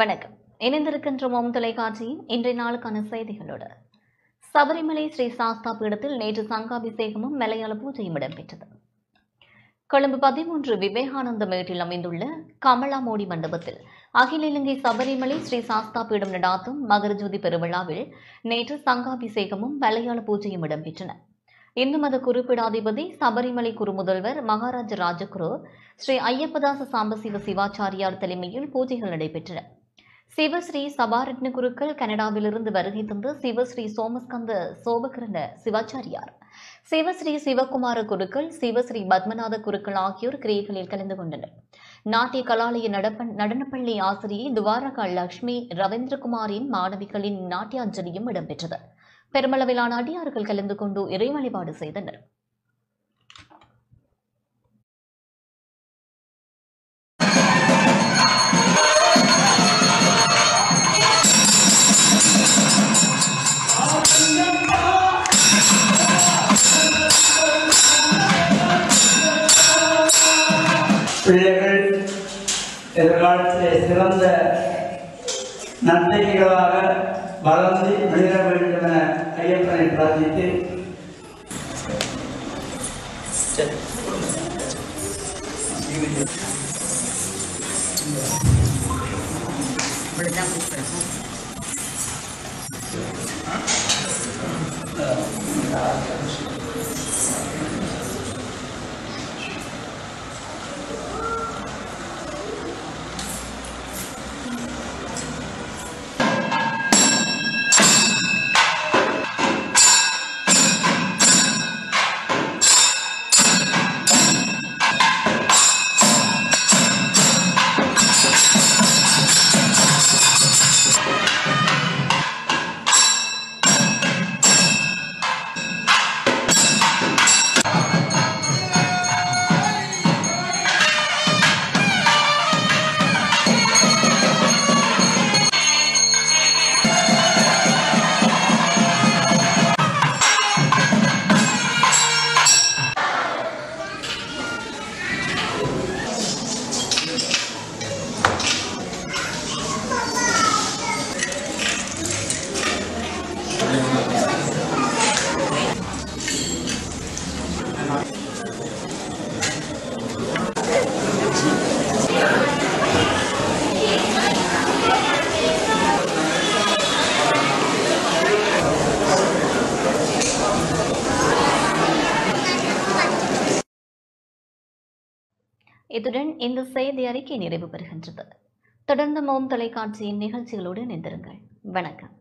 வணக்கம். இணைந்திருக்கின்றோம் தொலைக்காட்சியின் இன்றைய நாளுக்கான செய்திகளோடு. சபரிமலை ஸ்ரீ சாஸ்தா பீடத்தில் நேற்று சங்காபிஷேகமும் மலையாள பூஜையும் இடம்பெற்றது. கொழும்பு 13 விவேகானந்த மேட்டில் அமைந்துள்ள கமலா மோடி மண்டபத்தில் அகில இலங்கை சபரிமலை ஸ்ரீ சாஸ்தா பீடம் நடாத்தும் மகரஜோதி பெருவிழாவில் நேற்று சங்காபிஷேகமும் மலையாள பூஜையும் இடம்பெற்றன. இந்து மத குறிப்பிடாதிபதி சபரிமலை குருமுதல்வர் மகாராஜ ராஜகுரு ஸ்ரீ ஐயப்பதாச சாம்பசிவ சிவாச்சாரியார் தலைமையில் பூஜைகள் நடைபெற்றன. சிவஸ்ரீ சபாரட்ன குருக்கள் கனடாவிலிருந்து வருகை தந்து சிவஸ்ரீ சோமஸ்கந்த சோபகரண சிவாச்சாரியார், சிவஸ்ரீ சிவகுமார குருக்கள், சிவஸ்ரீ பத்மநாத குருக்கள் ஆகியோர் கிரியைகளில் கலந்து கொண்டனர். நாட்டிய கலாலய நடனப்பள்ளி ஆசிரியை துவாரகா லட்சுமி ரவீந்திரகுமாரின் மாணவிகளின் நாட்டியாஞ்சலியும் இடம்பெற்றது. பெருமளவிலான அடியார்கள் கலந்து கொண்டு இறை வழிபாடு செய்தனர். பிள்ளைகள் எதிர்காலத்திலே சிறந்த நன்மைகளாக வளர்ந்து மனித வேண்டும் என ஐயப்பனை பிரார்த்தித்து இத்துடன் இந்த செய்தி அறிக்கை நிறைவு பெறுகின்றது. தொடர்ந்து மோம் தொலைக்காட்சியின் நிகழ்ச்சிகளோடு இணைந்திருங்கள். வணக்கம்.